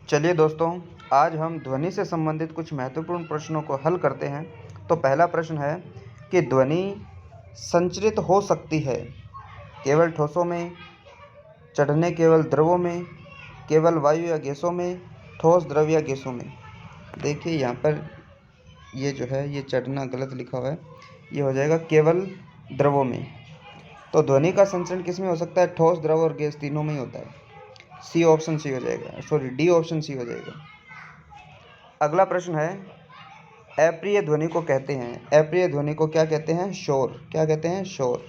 चलिए दोस्तों, आज हम ध्वनि से संबंधित कुछ महत्वपूर्ण प्रश्नों को हल करते हैं। तो पहला प्रश्न है कि ध्वनि संचरित हो सकती है केवल ठोसों में, चढ़ने केवल द्रवों में, केवल वायु या गैसों में, ठोस द्रव या गैसों में। देखिए यहाँ पर ये जो है ये चढ़ना गलत लिखा हुआ है, ये हो जाएगा केवल द्रवों में। तो ध्वनि का संचरण किस में हो सकता है? ठोस, द्रव और गैस तीनों में ही होता है। सी ऑप्शन सी हो जाएगा, सॉरी डी ऑप्शन सी हो जाएगा। अगला प्रश्न है, अप्रिय ध्वनि को कहते हैं, अप्रिय ध्वनि को क्या कहते हैं? शोर। क्या कहते हैं? शोर।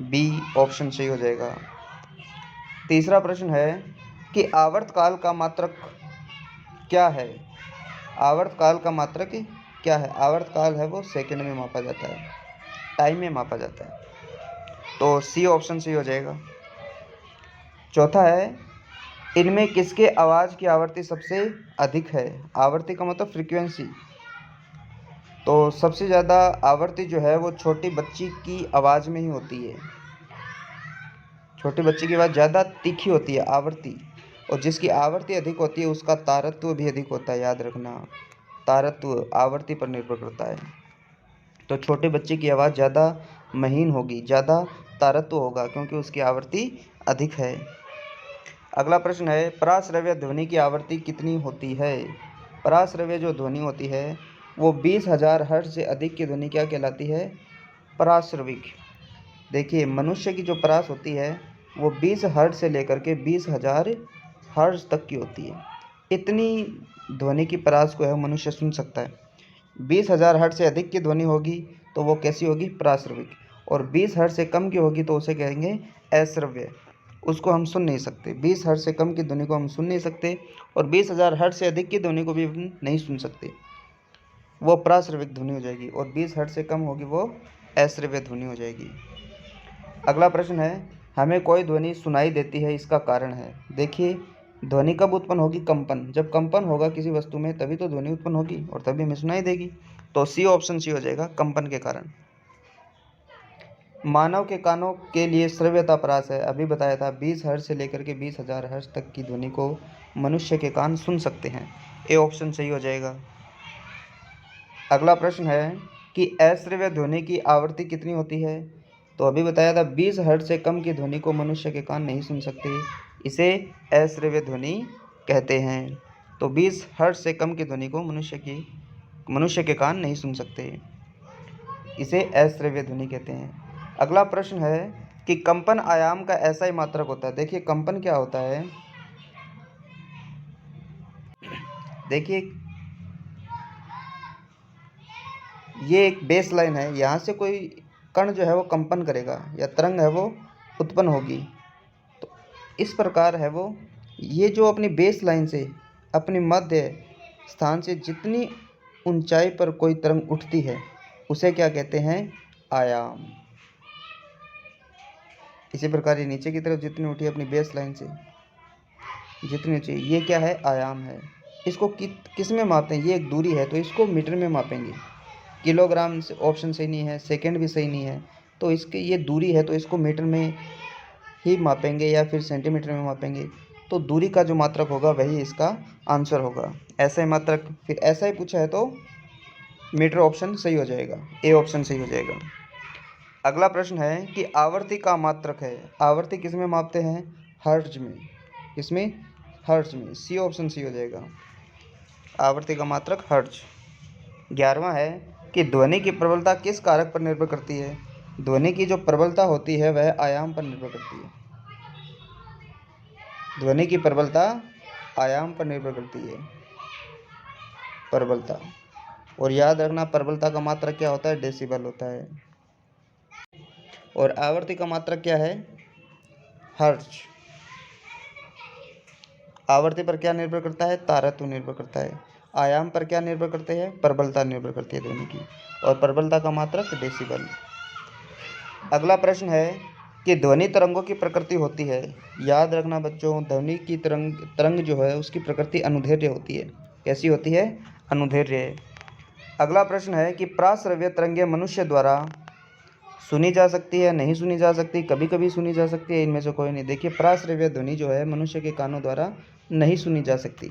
बी ऑप्शन सही हो जाएगा। तीसरा प्रश्न है कि आवर्तकाल का मात्रक क्या है? आवर्तकाल का मात्रक क्या है? आवर्तकाल है वो सेकंड में मापा जाता है, टाइम में मापा जाता है। तो सी ऑप्शन सही हो जाएगा। चौथा है, इनमें किसके आवाज़ की आवृत्ति सबसे अधिक है? आवृत्ति का मतलब फ्रीक्वेंसी। तो सबसे ज़्यादा आवृत्ति जो है वो छोटी बच्ची की आवाज़ में ही होती है। छोटी बच्ची की आवाज़ ज़्यादा तीखी होती है, आवृत्ति। और जिसकी आवृत्ति अधिक होती है उसका तारत्व भी अधिक होता है, याद रखना। तारत्व आवृत्ति पर निर्भर करता है। तो छोटे बच्चे की आवाज़ ज़्यादा महीन होगी, ज़्यादा तारत्व होगा, क्योंकि उसकी आवृत्ति अधिक है। अगला प्रश्न है, पराश्रव्य ध्वनि की आवृत्ति कितनी होती है? पराश्रव्य जो ध्वनि होती है वो 20,000 हर्ट्ज से अधिक की ध्वनि क्या कहलाती है? पराश्रविक। देखिए, मनुष्य की जो परास होती है वो 20 हर्ट्ज से लेकर के 20,000 हर्ट्ज तक की होती है। इतनी ध्वनि की परास को है मनुष्य सुन सकता है। 20,000 हर्ट्ज से अधिक की ध्वनि होगी तो वो कैसी होगी? पराश्रविक। और 20 हर्ट्ज से कम की होगी तो उसे कहेंगे अश्रव्य। उसको हम सुन नहीं सकते। 20 हर्ट्ज से कम की ध्वनि को हम सुन नहीं सकते, और 20,000 हर्ट्ज से अधिक की ध्वनि को भी हम नहीं सुन सकते। वो पराश्रविक ध्वनि हो जाएगी, और 20 हर्ट्ज से कम होगी वो अश्रव्य ध्वनि हो जाएगी। अगला प्रश्न है, हमें कोई ध्वनि सुनाई देती है, इसका कारण है। देखिए, ध्वनि कब उत्पन्न होगी? कंपन। जब कंपन होगा किसी वस्तु में तभी तो ध्वनि उत्पन्न होगी, और तभी हमें सुनाई देगी। तो सी ऑप्शन सी हो जाएगा, कंपन के कारण। मानव के कानों के लिए श्रव्यता परास है, अभी बताया था। 20 हर्ट्ज से लेकर के 20,000 हर्ट्ज तक की ध्वनि को मनुष्य के कान सुन सकते हैं। ए ऑप्शन सही हो जाएगा। अगला प्रश्न है कि अश्रव्य ध्वनि की आवृत्ति कितनी होती है? तो अभी बताया था 20 हर्ट्ज से कम की ध्वनि को मनुष्य के कान नहीं सुन सकते, इसे अश्रव्य ध्वनि कहते हैं। तो 20 हर्ट्ज से कम की ध्वनि को मनुष्य के कान नहीं सुन सकते, इसे अश्रव्य ध्वनि कहते हैं। अगला प्रश्न है कि कंपन आयाम का ऐसा ही मात्रक होता है। देखिए, कंपन क्या होता है? देखिए, ये एक बेस लाइन है, यहाँ से कोई कण जो है वो कंपन करेगा या तरंग है वो उत्पन्न होगी। तो इस प्रकार है वो, ये जो अपनी बेस लाइन से अपनी मध्य स्थान से जितनी ऊंचाई पर कोई तरंग उठती है उसे क्या कहते हैं? आयाम। इसी प्रकार ये नीचे की तरफ जितनी उठी अपनी बेस लाइन से जितनी ऊंची, ये क्या है? आयाम है। इसको किस में मापते हैं? ये एक दूरी है तो इसको मीटर में मापेंगे। किलोग्राम से ऑप्शन सही नहीं है, सेकंड भी सही नहीं है, तो इसके ये दूरी है तो इसको मीटर में ही मापेंगे या फिर सेंटीमीटर में मापेंगे। तो दूरी का जो मात्रक होगा वही इसका आंसर होगा। ऐसा ही मात्रक, फिर ऐसा ही पूछा है तो मीटर ऑप्शन सही हो जाएगा, ए ऑप्शन सही हो जाएगा। अगला प्रश्न है कि आवर्ती का मात्रक है। आवर्ती किस में मापते हैं? हर्ट्ज में। किसमें? हर्ट्ज में। सी ऑप्शन सही हो जाएगा। आवर्ती का मात्रक हर्ट्ज। 11वां है कि ध्वनि की प्रबलता किस कारक पर निर्भर करती है? ध्वनि की जो प्रबलता होती है वह आयाम पर निर्भर करती है। ध्वनि की प्रबलता आयाम पर निर्भर करती है, प्रबलता। और याद रखना, प्रबलता का मात्रक क्या होता है? डेसिबल होता है। और आवर्ती का मात्रक क्या है? हर्ट्ज। आवर्ती पर क्या निर्भर करता है? तारत्व निर्भर करता है। आयाम पर क्या निर्भर करते हैं? प्रबलता निर्भर करती है ध्वनि की, और प्रबलता का मात्रक डेसिबल। अगला प्रश्न है कि ध्वनि तरंगों की प्रकृति होती है। याद रखना बच्चों, ध्वनि की तरंग जो है उसकी प्रकृति अनुदैर्घ्य होती है। कैसी होती है? अनुदैर्घ्य। अगला प्रश्न है कि प्राश्रव्य तरंगें मनुष्य द्वारा सुनी जा सकती है, नहीं सुनी जा सकती, कभी कभी सुनी जा सकती है, इनमें से कोई नहीं। देखिए प्राश्रव्य ध्वनि जो है मनुष्य के कानों द्वारा नहीं सुनी जा सकती।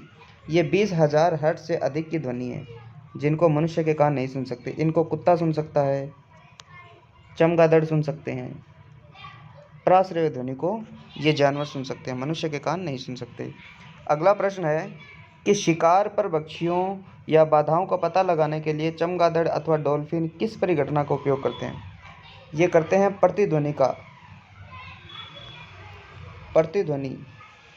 ये 20,000 हर्ट्ज से अधिक की ध्वनि है जिनको मनुष्य के कान नहीं सुन सकते। इनको कुत्ता सुन सकता है, चमगादड़ सुन सकते हैं। प्राश्रव्य ध्वनि को ये जानवर सुन सकते हैं, मनुष्य के कान नहीं सुन सकते। अगला प्रश्न है कि शिकार पर पक्षियों या बाधाओं का पता लगाने के लिए चमगादड़ अथवा डॉल्फिन किस परिघटना का उपयोग करते हैं? ये करते हैं प्रतिध्वनि का। प्रतिध्वनि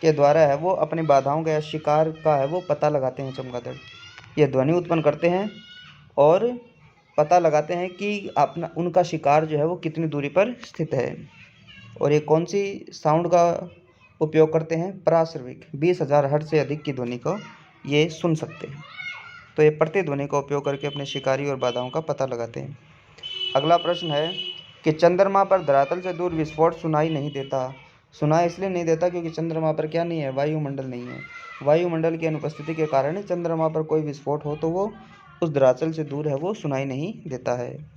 के द्वारा है वो अपनी बाधाओं का या शिकार का है वो पता लगाते हैं चमगादड़। ये ध्वनि उत्पन्न करते हैं और पता लगाते हैं कि अपना उनका शिकार जो है वो कितनी दूरी पर स्थित है। और ये कौन सी साउंड का उपयोग करते हैं? प्राश्रविक। 20,000 हर्ट्ज से अधिक की ध्वनि को ये सुन सकते हैं। तो ये प्रतिध्वनि का उपयोग करके अपने शिकारी और बाधाओं का पता लगाते हैं। अगला प्रश्न है कि चंद्रमा पर धरातल से दूर विस्फोट सुनाई नहीं देता। सुनाई इसलिए नहीं देता क्योंकि चंद्रमा पर क्या नहीं है? वायुमंडल नहीं है। वायुमंडल की अनुपस्थिति के कारण चंद्रमा पर कोई विस्फोट हो तो वो उस धरातल से दूर है वो सुनाई नहीं देता है।